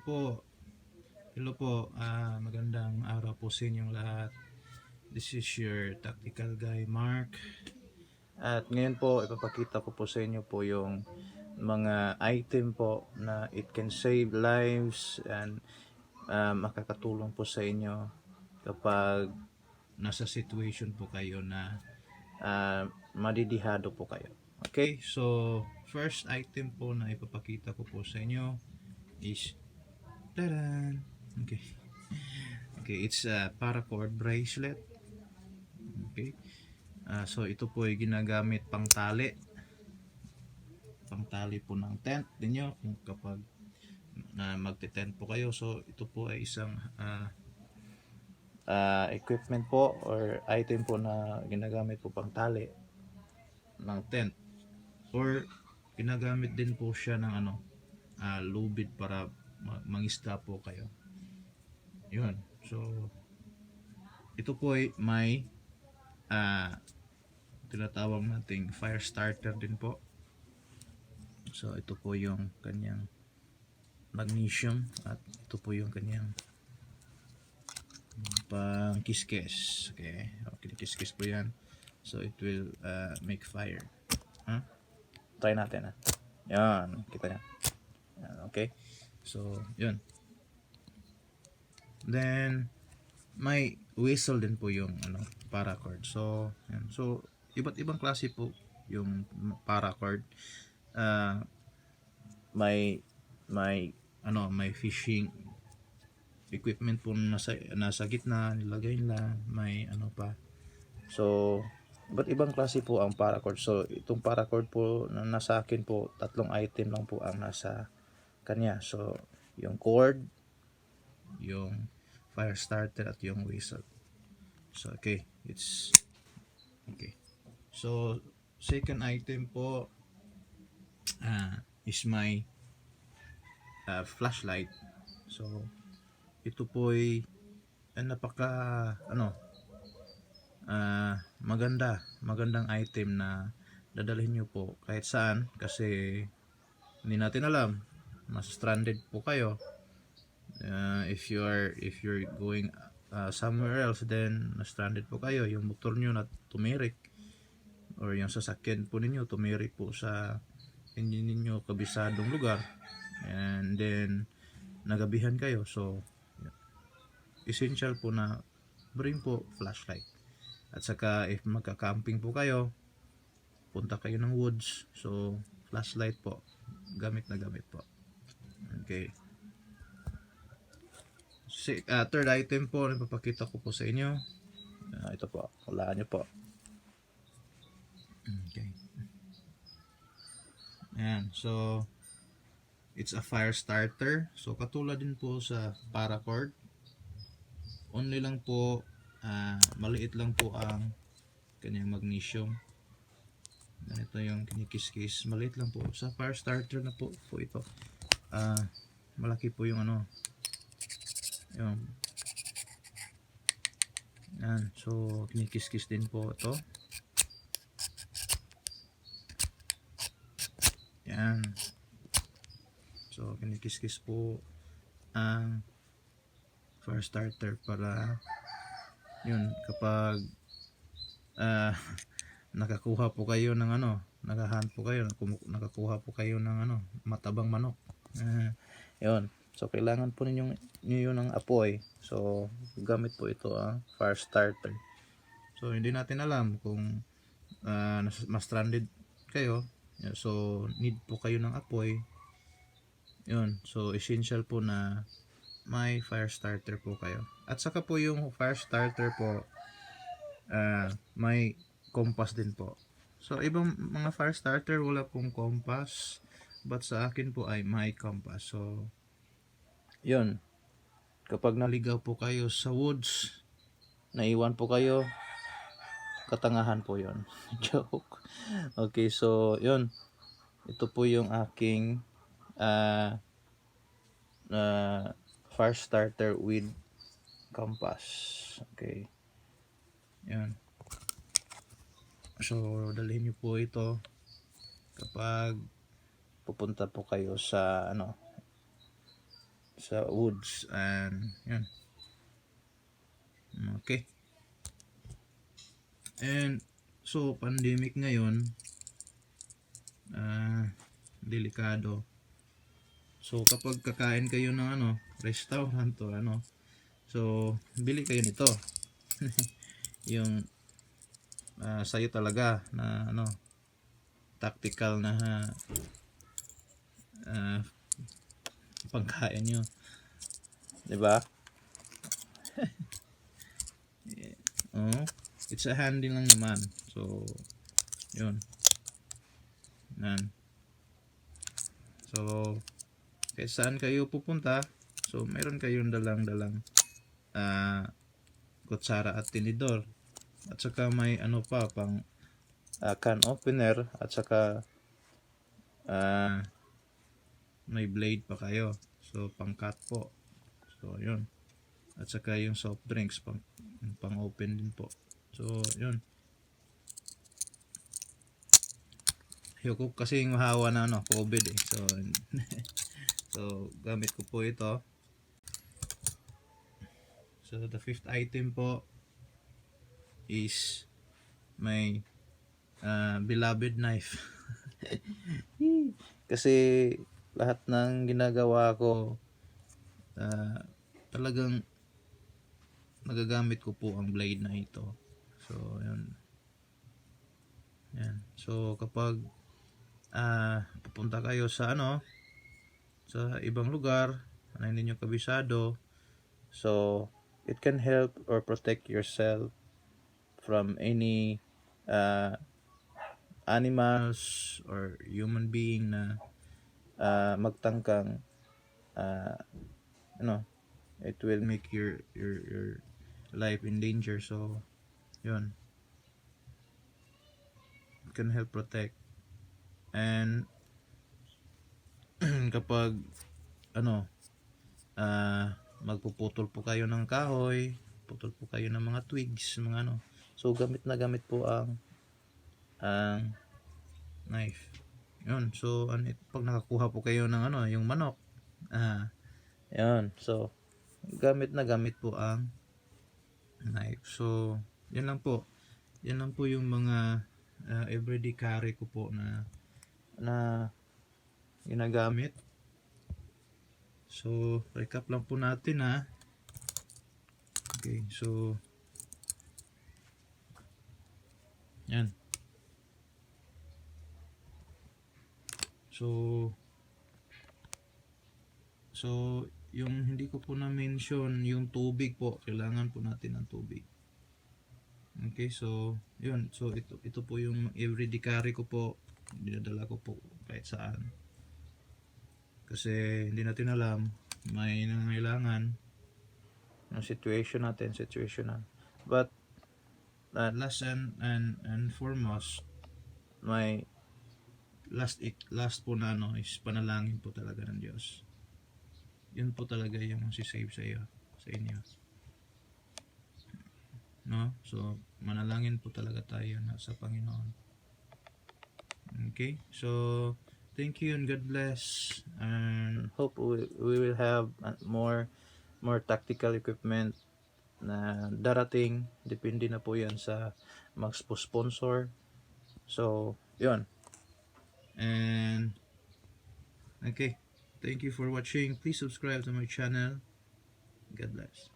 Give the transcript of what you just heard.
po. Hello po. Magandang araw po sa inyong lahat. This is your tactical guy Mark. At ngayon po ipapakita ko po sa inyo po yung mga item po na it can save lives and makakatulong po sa inyo kapag nasa situation po kayo na madidihado po kayo. Okay, so first item po na ipapakita ko po sa inyo is taran! Okay. Okay, it's a paracord bracelet. Okay. So ito po ay ginagamit pang tali. Pang tali po ng tent ninyo kung kapag magte-tent po kayo. So ito po ay isang equipment po or item po na ginagamit po pang tali ng tent. Or ginagamit din po siya ng lubid para mangisda po kayo. Yun. So ito po ay may tinatawag nating fire starter din po. So ito po yung kanyang magnesium at ito po yung kanyang pang kiskis. Okay, kiskis po yan. So it will make fire. Try natin yan, kita nyo yan. Okay, so yun. Then may whistle din po yung paracord. So yan. So iba't ibang klase po yung paracord. May fishing equipment po nasa gitna, nilagay nila, may pa. So iba't ibang klase po ang paracord. So itong paracord po na nasa akin po, tatlong item lang po ang nasa kanya. So yung cord, yung fire starter at yung whistle. So okay, it's okay. So second item po is my flashlight. So ito po ay napaka magandang item na dadalhin nyo po kahit saan, kasi hindi natin alam, mas stranded po kayo. If you're going somewhere else, then na-stranded po kayo, yung motor nyo na tumirik or yung sasakyan po ninyo tumirik po sa hindi ninyo kabisadong lugar, and then nagabihan kayo. So essential po na bring po flashlight. At saka if magka-camping po kayo, punta kayo ng woods, so flashlight po gamit na gamit po. Okay. Third item po na ipapakita ko po sa inyo, ito po, hulaan nyo po. Okay. Ayan, so it's a fire starter. So katulad din po sa paracord, only lang po maliit lang po ang kanyang magnesium. Ganito yung kinikiskis, maliit lang po. Sa fire starter na po ito, malaki po yung yung yan. So kinikiskis din po ito. Yan. So kinikiskis po ang fire starter para yun, kapag nakakuha po kayo ng nakahunt po kayo, nakakuha po kayo ng matabang manok, yun. So kailangan po ninyo ng apoy. So gamit po ito ang fire starter. So hindi natin alam kung ma-stranded kayo, so need po kayo ng apoy. Yun, so essential po na may fire starter po kayo. At saka po yung fire starter po may compass din po. So ibang mga fire starter wala pong compass, but sa akin po ay may compass. So yun, kapag naligaw po kayo sa woods, naiwan po kayo, katangahan po yun. Joke. Okay, so yun, ito po yung aking fire starter with compass. Okay, yan. So dalhin nyo po ito kapag pupunta po kayo sa sa woods, and yun. Okay. And so pandemic ngayon, delikado. So kapag kakain kayo ng restaurant o so bili kayo nito. Yung sa'yo talaga na tactical na pagkain nyo, 'di ba? It's a handy lang naman. So yun. Yan. So kahit saan kayo pupunta, so meron kayong dalang kutsara at tinidor, at saka may pang can opener, at saka may blade pa kayo, so pang cut po. So yun, at saka yung soft drinks pang open din po. So yun, ayoko kasi yung hawa na COVID so so gamit ko po ito. So the fifth item po is my beloved knife. Kasi lahat ng ginagawa ko talagang nagagamit ko po ang blade na ito. So yun. Yan. So kapag pupunta kayo sa sa ibang lugar na hindi nyo kabisado, so it can help or protect yourself from any animals or human being na magtangkang it will make your life in danger. So yun, it can help protect. And kapag magpuputol po kayo ng kahoy, putol po kayo ng mga twigs, mga so gamit na gamit po ang knife. Yun. So pag nakakuha po kayo ng yung manok, yun, so gamit na gamit po ang knife. So yan lang po yung mga everyday carry ko po na ginagamit. So recap lang po natin okay, so yan. So yung hindi ko po na-mention, yung tubig po, kailangan po natin ng tubig. Okay, so yun. So ito po yung everyday carry ko po. Dinadala ko po kahit saan. Kasi hindi natin alam, may nangangailangan ng situational. But last and foremost, my last po na is panalangin po talaga ng Diyos. Yun po talaga yung sisave sa inyo. So manalangin po talaga tayo sa Panginoon. Okay, so thank you and God bless, and hope we will have more tactical equipment na darating. Depende na po yan sa sponsor. So yun, and okay, thank you for watching. Please subscribe to my channel. God bless.